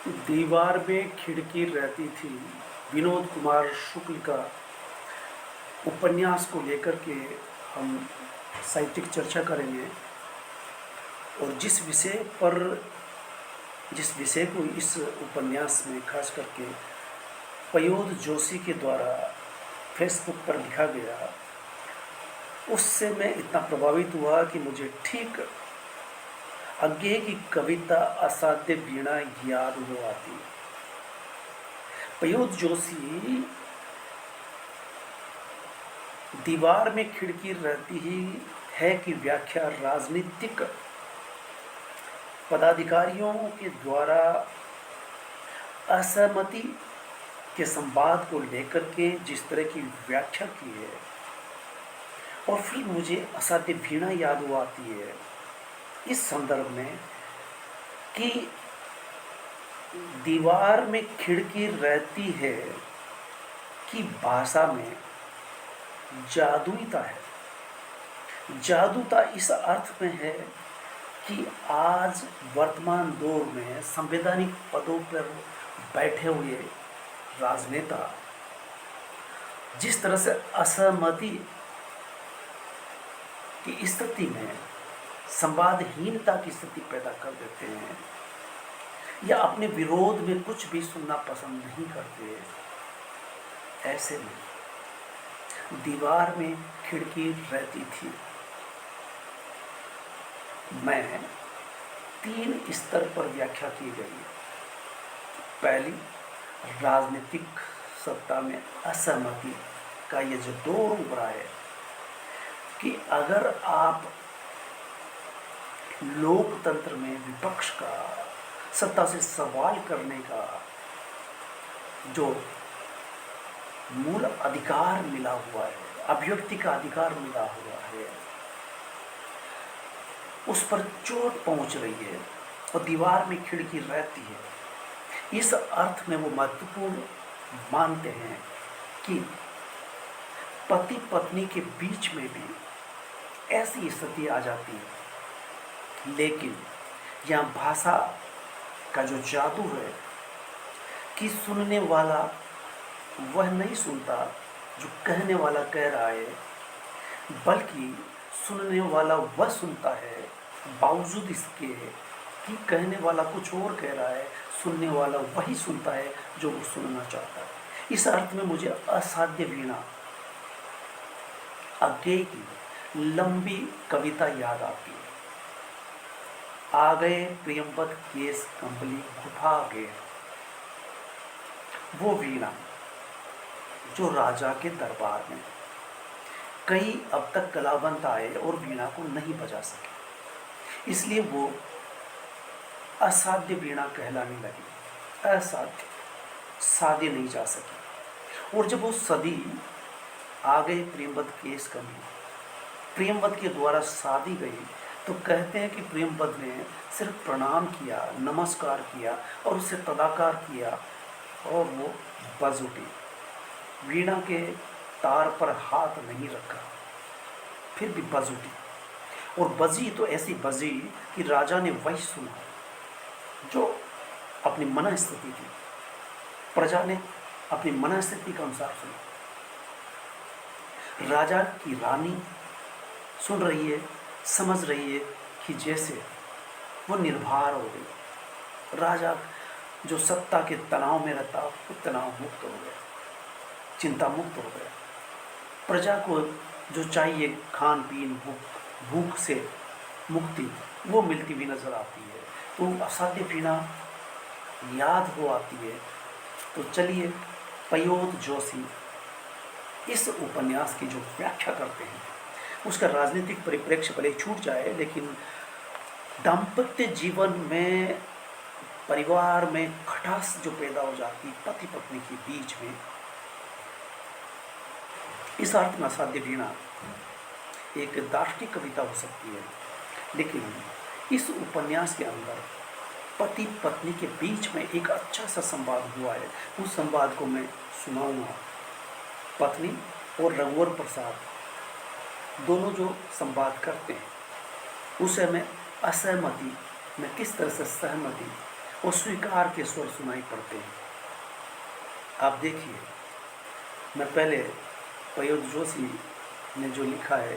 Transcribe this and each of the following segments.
दीवार में खिड़की रहती थी। विनोद कुमार शुक्ल का उपन्यास को लेकर के हम साहित्यिक चर्चा करेंगे। और जिस विषय को इस उपन्यास में खास करके पयोद जोशी के द्वारा फेसबुक पर लिखा गया, उससे मैं इतना प्रभावित हुआ कि मुझे ठीक अज्ञे की कविता असाध्य वीणा याद हो आती। पयोद जोशी दीवार में खिड़की रहती ही है की व्याख्या राजनीतिक पदाधिकारियों के द्वारा असहमति के संवाद को लेकर के जिस तरह की व्याख्या की है, और फिर मुझे असाध्य वीणा याद हो आती है इस संदर्भ में कि दीवार में खिड़की रहती है कि भाषा में जादुईता है। जादूता इस अर्थ में है कि आज वर्तमान दौर में संवैधानिक पदों पर बैठे हुए राजनेता जिस तरह से असहमति की स्थिति में संवादहीनता की स्थिति पैदा कर देते हैं या अपने विरोध में कुछ भी सुनना पसंद नहीं करते, ऐसे में दीवार में खिड़की रहती थी मैं 3 स्तर पर व्याख्या की गई। पहली, राजनीतिक सत्ता में असहमति का ये जो दौर उभरा है कि अगर आप लोकतंत्र में विपक्ष का सत्ता से सवाल करने का जो मूल अधिकार मिला हुआ है, अभिव्यक्ति का अधिकार मिला हुआ है, उस पर चोट पहुंच रही है और दीवार में खिड़की रहती है। इस अर्थ में वो महत्वपूर्ण मानते हैं कि पति पत्नी के बीच में भी ऐसी स्थिति आ जाती है, लेकिन यहाँ भाषा का जो जादू है कि सुनने वाला वह नहीं सुनता जो कहने वाला कह रहा है, बल्कि सुनने वाला वह सुनता है बावजूद इसके कि कहने वाला कुछ और कह रहा है, सुनने वाला वही सुनता है जो वो सुनना चाहता है। इस अर्थ में मुझे असाध्य वीणा अज्ञे की लंबी कविता याद आती है। आ गए प्रियंवद केस कंबली गुफा गए, वो वीणा जो राजा के दरबार में कई अब तक कलावंत आए और वीणा को नहीं बजा सके, इसलिए वो असाध्य वीणा कहलाने लगी। असाध्य, साधे नहीं जा सकी। और जब वो सदी आ गए प्रियंवद केस कंबली, प्रियंवद के द्वारा साधी गई, तो कहते हैं कि प्रियंवद ने सिर्फ प्रणाम किया, नमस्कार किया और उसे तदाकार किया और वो बज उठी। वीणा के तार पर हाथ नहीं रखा, फिर भी बज उठी और बजी तो ऐसी बजी कि राजा ने वही सुना जो अपनी मन स्थिति थी, प्रजा ने अपनी मन स्थिति के अनुसार सुना। राजा की रानी सुन रही है, समझ रही है कि जैसे वो निर्भर हो गई। राजा जो सत्ता के तनाव में रहता वो तनाव मुक्त हो गया, चिंता मुक्त हो गया। प्रजा को जो चाहिए खान पीन भूख से मुक्ति, वो मिलती हुई नजर आती है। तो असाध्य वीणा याद हो आती है। तो चलिए पयोद जोशी इस उपन्यास की जो व्याख्या करते हैं, उसका राजनीतिक परिप्रेक्ष्य भले छूट जाए, लेकिन दाम्पत्य जीवन में, परिवार में खटास जो पैदा हो जाती पति पत्नी के बीच में, इस अर्थ में असाध्य वीणा एक दार्शनिक कविता हो सकती है। लेकिन इस उपन्यास के अंदर पति पत्नी के बीच में एक अच्छा सा संवाद हुआ है। उस संवाद को मैं सुनाऊंगा। पत्नी और रघुवर प्रसाद दोनों जो संवाद करते हैं, उसे मैं असहमति में किस तरह से सहमति और स्वीकार के स्वर सुनाई पड़ते हैं। आप देखिए, मैं पहले पयोद जोशी ने जो लिखा है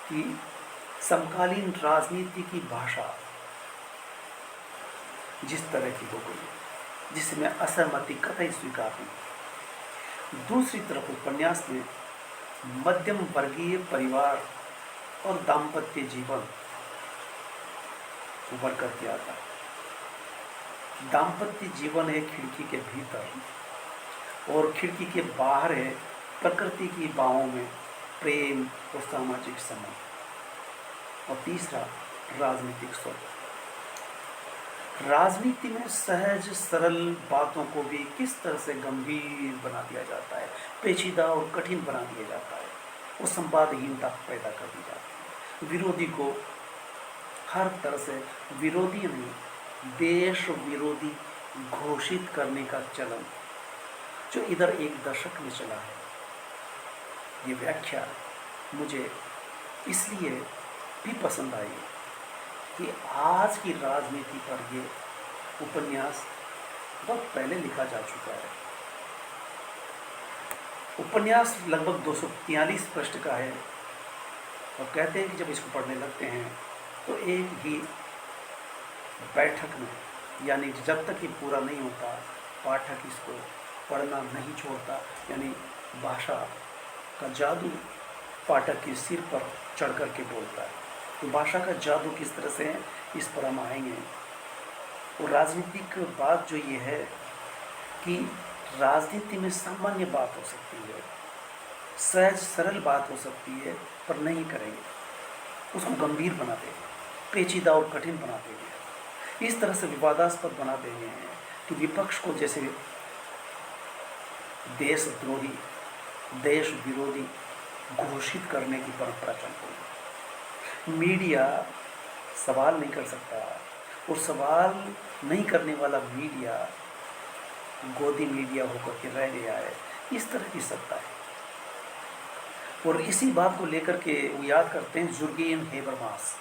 कि समकालीन राजनीति की भाषा जिस तरह की हो गई, जिसमें असहमति कतई स्वीकार नहीं। दूसरी तरफ उपन्यास में मध्यम वर्गीय परिवार और दाम्पत्य जीवन उभर करके आता है। दाम्पत्य जीवन है खिड़की के भीतर और खिड़की के बाहर है प्रकृति की बाहों में प्रेम और सामाजिक संबंध। और तीसरा राजनीतिक स्वरूप। राजनीति में सहज सरल बातों को भी किस तरह से गंभीर बना दिया जाता है, पेचीदा और कठिन बना दिया जाता है, वो संवादहीनता पैदा कर दी जाती है। विरोधी को हर तरह से विरोधी नहीं, देश विरोधी घोषित करने का चलन जो इधर एक दशक में चला है, ये व्याख्या मुझे इसलिए भी पसंद आई कि आज की राजनीति पर ये उपन्यास बहुत पहले लिखा जा चुका है। उपन्यास लगभग 243 पृष्ठ का है और कहते हैं कि जब इसको पढ़ने लगते हैं तो एक ही बैठक में, यानी जब तक ये पूरा नहीं होता पाठक इसको पढ़ना नहीं छोड़ता। यानी भाषा का जादू पाठक के सिर पर चढ़ कर के बोलता है। तो भाषा का जादू किस तरह से है, इस पर हम आएंगे। और राजनीतिक बात जो ये है कि राजनीति में सामान्य बात हो सकती है, सहज सरल बात हो सकती है, पर नहीं करेंगे, उसको गंभीर बना देंगे, पेचीदा और कठिन बना देंगे, इस तरह से विवादास्पद बना देंगे कि विपक्ष को जैसे देशद्रोही, देश विरोधी घोषित करने की परंपरा चल रही है। मीडिया सवाल नहीं कर सकता और सवाल नहीं करने वाला मीडिया गोदी मीडिया होकर के रह गया है, इस तरह की सत्ता है। और इसी बात को लेकर के वो याद करते हैं जुर्गेन हेबरमास।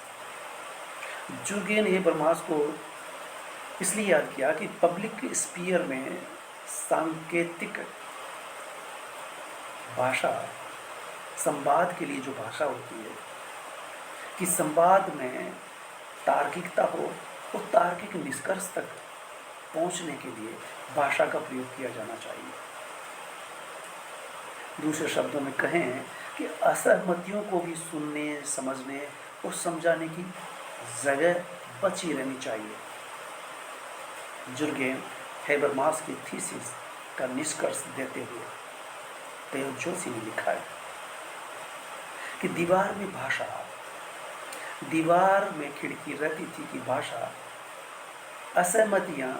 जुर्गेन हेबरमास को इसलिए याद किया कि पब्लिक स्पीयर में सांकेतिक भाषा, संवाद के लिए जो भाषा होती है, कि संवाद में तार्किकता हो और तार्किक निष्कर्ष तक पहुंचने के लिए भाषा का प्रयोग किया जाना चाहिए। दूसरे शब्दों में कहें कि असहमतियों को भी सुनने, समझने और समझाने की जगह बची रहनी चाहिए। जुर्गेन हेबरमास की थीसिस का निष्कर्ष देते हुए पयोद जोशी ने लिखा है कि दीवार में भाषा, दीवार में खिड़की रहती थी कि भाषा असहमतियां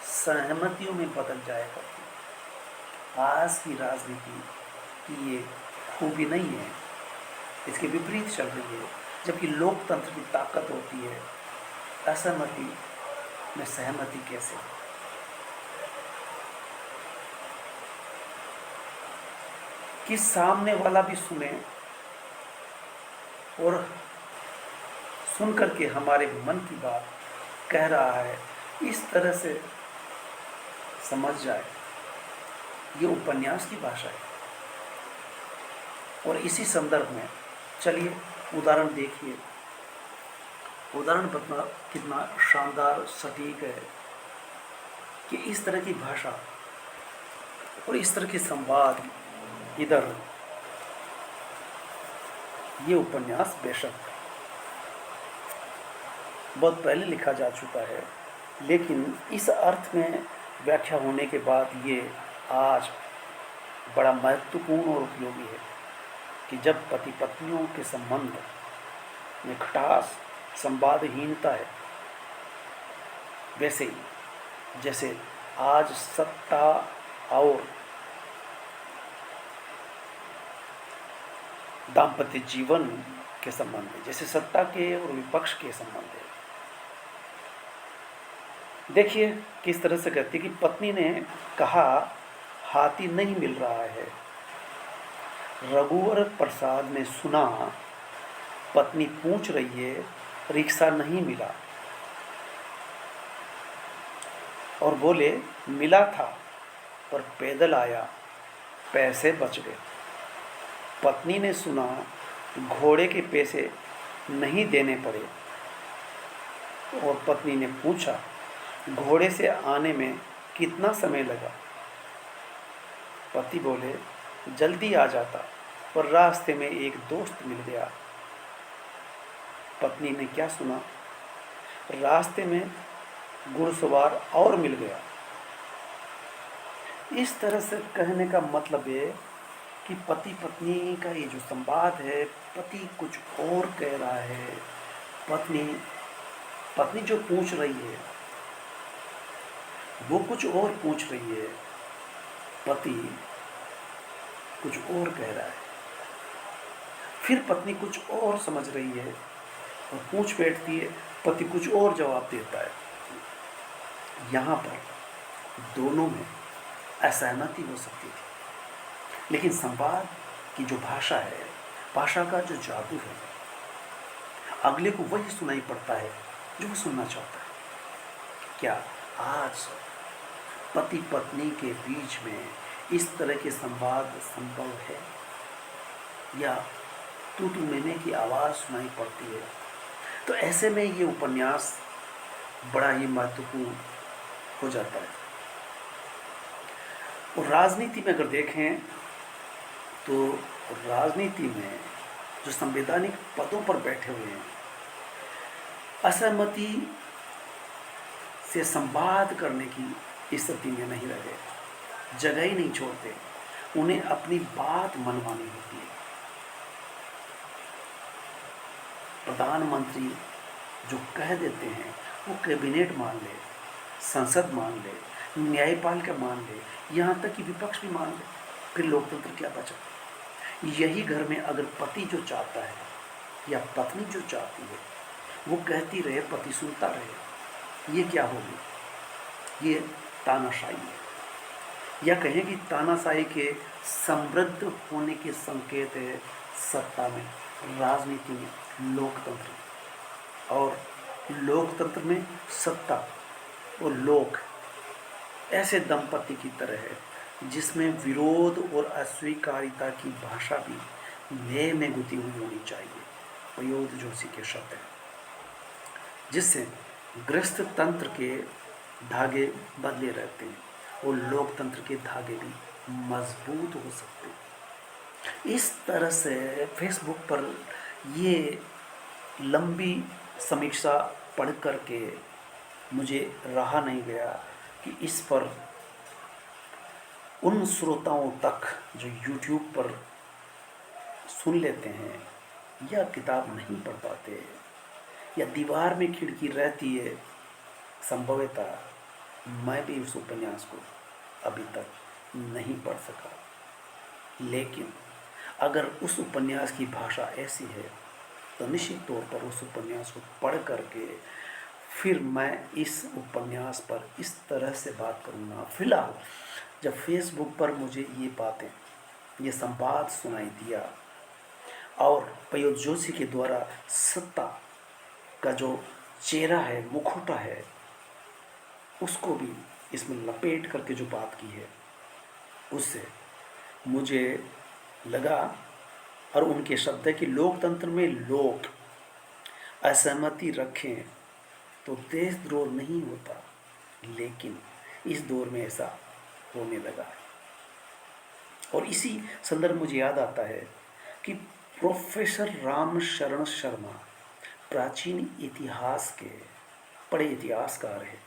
सहमतियों में बदल जाया करती। आज की राजनीति की ये खूबी नहीं है, इसके विपरीत चल रही है। जबकि लोकतंत्र की ताकत होती है असहमति में सहमति कैसे, कि सामने वाला भी सुने और सुन करके हमारे मन की बात कह रहा है, इस तरह से समझ जाए। ये उपन्यास की भाषा है। और इसी संदर्भ में चलिए उदाहरण देखिए। उदाहरण बतना कितना शानदार सटीक है कि इस तरह की भाषा और इस तरह के संवाद इधर ये उपन्यास बेशक बहुत पहले लिखा जा चुका है, लेकिन इस अर्थ में व्याख्या होने के बाद ये आज बड़ा महत्वपूर्ण और उपयोगी है कि जब पति पत्नियों के संबंध में खटास, संवादहीनता है, वैसे ही जैसे आज सत्ता और दाम्पत्य जीवन के संबंध है, जैसे सत्ता के और विपक्ष के संबंध है। देखिए किस तरह से कहती कि पत्नी ने कहा हाथी नहीं मिल रहा है। रघुवर प्रसाद ने सुना पत्नी पूछ रही है रिक्शा नहीं मिला। और बोले, मिला था पर पैदल आया, पैसे बच गए। पत्नी ने सुना, घोड़े के पैसे नहीं देने पड़े। और पत्नी ने पूछा, घोड़े से आने में कितना समय लगा? पति बोले, जल्दी आ जाता, पर रास्ते में एक दोस्त मिल गया। पत्नी ने क्या सुना, रास्ते में घुड़सवार और मिल गया। इस तरह से कहने का मतलब है कि पति पत्नी का ये जो संवाद है, पति कुछ और कह रहा है, पत्नी पत्नी जो पूछ रही है वो कुछ और पूछ रही है, पति कुछ और कह रहा है। फिर पत्नी कुछ और समझ रही है और पूछ बैठती है, पति कुछ और जवाब देता है। यहाँ पर दोनों में असहमति हो सकती थी, लेकिन संवाद की जो भाषा है, भाषा का जो जादू है, अगले को वही सुनाई पड़ता है जो वो सुनना चाहता है। क्या आज पति पत्नी के बीच में इस तरह के संवाद संभव है, या तू मैंने की आवाज़ सुनाई पड़ती है? तो ऐसे में ये उपन्यास बड़ा ही महत्वपूर्ण हो जाता है। और राजनीति में अगर देखें तो राजनीति में जो संवैधानिक पदों पर बैठे हुए हैं, असहमति से संवाद करने की स्थिति में नहीं रहे, जगह ही नहीं छोड़ते, उन्हें अपनी बात मनवानी होती है। प्रधानमंत्री जो कह देते हैं वो कैबिनेट मान ले, संसद मान ले, न्यायपालिका मान ले, यहाँ तक कि विपक्ष भी मान ले, फिर लोकतंत्र क्या बचा? यही घर में अगर पति जो चाहता है या पत्नी जो चाहती है वो कहती रहे, पति सुनता रहे, ये क्या होगी? ये तानाशाही है, या कहें कि तानाशाही के समृद्ध होने के संकेत है सत्ता में, राजनीति में, लोकतंत्र में। और लोकतंत्र में सत्ता और लोक ऐसे दंपति की तरह है जिसमें विरोध और अस्वीकारिता की भाषा भी न्याय में गुती हुई होनी चाहिए। प्रयोद जोशी के शब्द हैं, जिससे गृहस्थ तंत्र के धागे बदले रहते हैं और लोकतंत्र के धागे भी मजबूत हो सकते हैं। इस तरह से फेसबुक पर ये लंबी समीक्षा पढ़ कर के मुझे रहा नहीं गया कि इस पर उन श्रोताओं तक जो YouTube पर सुन लेते हैं या किताब नहीं पढ़ पाते, या दीवार में खिड़की रहती है, संभवतः मैं भी उस उपन्यास को अभी तक नहीं पढ़ सका। लेकिन अगर उस उपन्यास की भाषा ऐसी है तो निश्चित तौर पर उस उपन्यास को पढ़ करके फिर मैं इस उपन्यास पर इस तरह से बात करूँगा। फिलहाल जब फेसबुक पर मुझे ये बातें, ये संवाद सुनाई दिया और प्रयोद जोशी के द्वारा सत्ता का जो चेहरा है, मुखौटा है, उसको भी इसमें लपेट करके जो बात की है, उससे मुझे लगा, और उनके शब्द है कि लोकतंत्र में लोग असहमति रखें तो देशद्रोह नहीं होता, लेकिन इस दौर में ऐसा होने लगा है। और इसी संदर्भ मुझे याद आता है कि प्रोफेसर राम शरण शर्मा प्राचीन इतिहास के बड़े इतिहासकार हैं।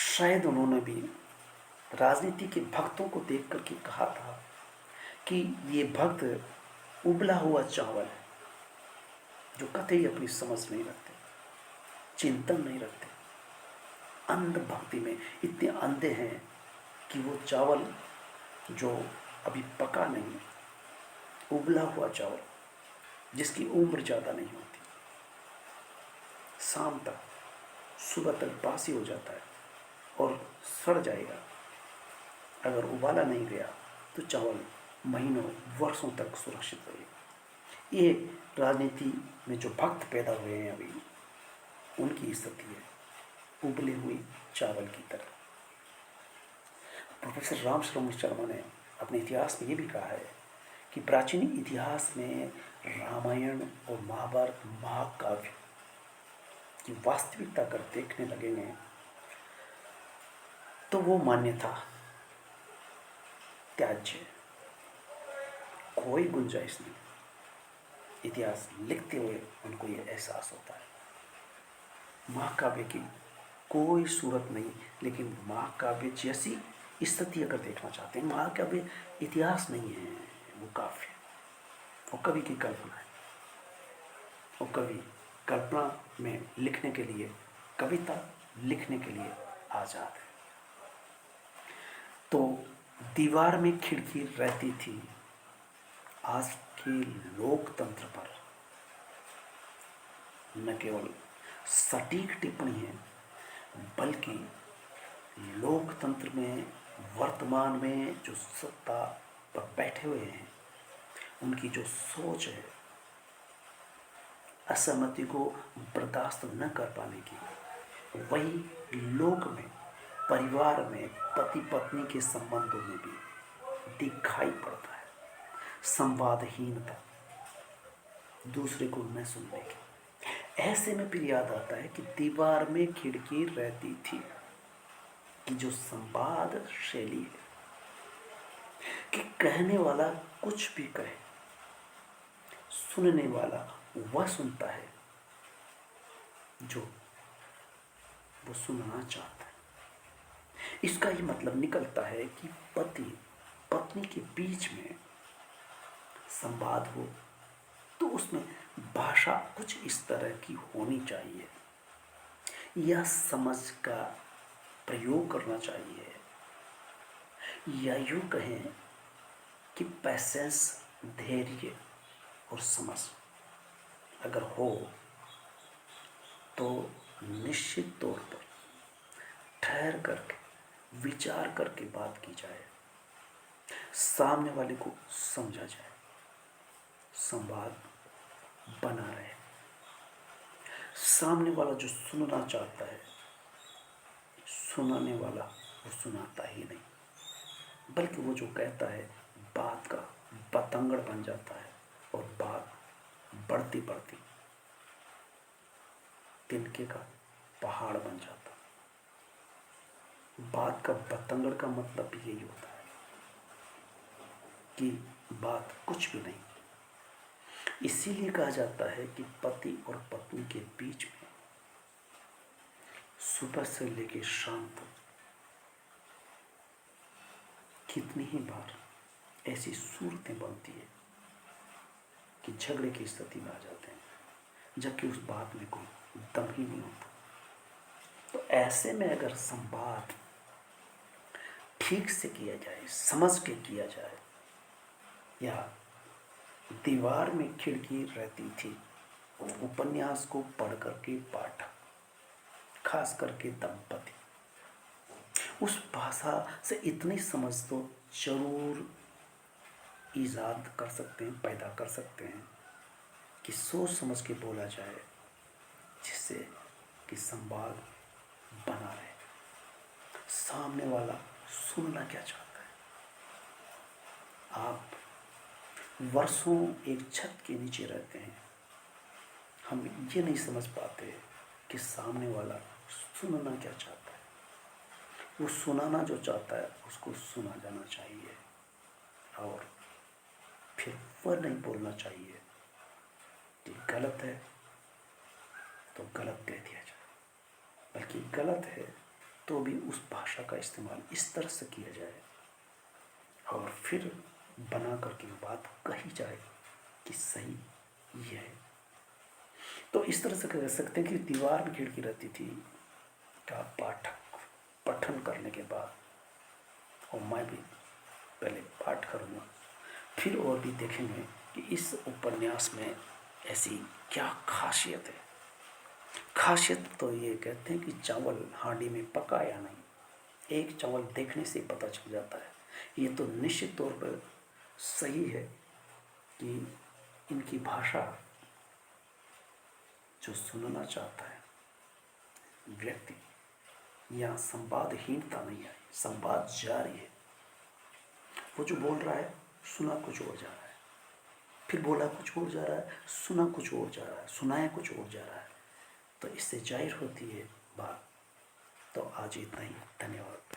शायद उन्होंने भी राजनीति के भक्तों को देख करके कहा था कि ये भक्त उबला हुआ चावल है, जो कतई अपनी समझ नहीं रखते, चिंतन नहीं रखते, अंध भक्ति में इतने अंधे हैं कि वो चावल जो अभी पका नहीं, उबला हुआ चावल जिसकी उम्र ज़्यादा नहीं होती, शाम तक, सुबह तक बासी हो जाता है और सड़ जाएगा। अगर उबाला नहीं गया तो चावल महीनों, वर्षों तक सुरक्षित रहेगा। ये राजनीति में जो भक्त पैदा हुए हैं अभी, उनकी स्थिति है उबले हुए चावल की तरह। प्रोफेसर राम शर्मा शर्मा ने अपने इतिहास में ये भी कहा है कि प्राचीन इतिहास में रामायण और महाभारत महाकाव्य की वास्तविकता अगर देखने लगेंगे तो वो मान्यता त्याज्य, कोई गुंजाइश नहीं। इतिहास लिखते हुए उनको ये एहसास होता है महाकाव्य की कोई सूरत नहीं, लेकिन महाकाव्य जैसी स्थिति अगर देखना चाहते हैं, महाकाव्य इतिहास नहीं है, वो काव्य, वो कवि की कल्पना है। वो कवि कल्पना में लिखने के लिए, कविता लिखने के लिए आजाद है। तो दीवार में खिड़की रहती थी, आज के लोकतंत्र पर न केवल सटीक टिप्पणी है, बल्कि लोकतंत्र में वर्तमान में जो सत्ता पर बैठे हुए हैं, उनकी जो सोच है असहमति को बर्दाश्त न कर पाने की, वही लोक में, परिवार में, पति पत्नी के संबंधों में भी दिखाई पड़ता है। संवादहीनता, दूसरे को न सुनने की। ऐसे में फिर याद आता है कि दीवार में खिड़की रहती थी कि जो संवाद शैली है कि कहने वाला कुछ भी कहे, सुनने वाला वह सुनता है जो वो सुनना चाहता है। इसका ये मतलब निकलता है कि पति पत्नी के बीच में संवाद हो तो उसमें भाषा कुछ इस तरह की होनी चाहिए, या समझ का प्रयोग करना चाहिए, या यूँ कहें कि पैसेंस, धैर्य और समझ अगर हो तो निश्चित तौर पर ठहर करके विचार करके बात की जाए, सामने वाले को समझा जाए, संवाद बना रहे। सामने वाला जो सुनना चाहता है, सुनाने वाला वो सुनाता ही नहीं, बल्कि वो जो कहता है बात का बतंगड़ बन जाता है और बात बढ़ती बढ़ती तिनके का पहाड़ बन जाता है। बात का बतंगड़ का मतलब भी यही होता है कि बात कुछ भी नहीं। इसीलिए कहा जाता है कि पति और पत्नी के बीच में सुबह से लेकर शाम तक कितनी ही बार ऐसी सूरतें बनती है कि झगड़े की स्थिति में आ जाते हैं, जबकि उस बात में कोई दम ही नहीं होता। तो ऐसे में अगर संवाद ठीक से किया जाए, समझ के किया जाए, या दीवार में खिड़की रहती थी उपन्यास को पढ़ करके पाठक, खास करके दंपति, उस भाषा से इतनी समझ तो जरूर ईजाद कर सकते हैं, पैदा कर सकते हैं कि सोच समझ के बोला जाए, जिससे कि संवाद बना रहे, सामने वाला सुनना क्या चाहता है। आप वर्षों एक छत के नीचे रहते हैं, हम ये नहीं समझ पाते कि सामने वाला सुनना क्या चाहता है। वो सुनाना जो चाहता है उसको सुना जाना चाहिए, और फिर वह नहीं बोलना चाहिए कि गलत है तो गलत कह दिया जाए, बल्कि गलत है तो भी उस भाषा का इस्तेमाल इस तरह से किया जाए और फिर बना करके बात कही जाए कि सही ये है। तो इस तरह से कह सकते हैं कि दीवार में खिड़की रहती थी का पाठक पठन करने के बाद, और मैं भी पहले पाठ करूँगा, फिर और भी देखेंगे कि इस उपन्यास में ऐसी क्या खासियत है। खासियत तो ये कहते हैं कि चावल हांडी में पका या नहीं, एक चावल देखने से पता चल जाता है। ये तो निश्चित तौर पर सही है कि इनकी भाषा जो सुनना चाहता है व्यक्ति, यहाँ संवादहीनता नहीं आई, संवाद जारी है। वो जो बोल रहा है सुना कुछ और जा रहा है, फिर बोला कुछ और जा रहा है, सुना कुछ और जा रहा है, सुनाया कुछ और जा रहा है। तो इससे जाहिर होती है बात। तो आज इतना ही, धन्यवाद।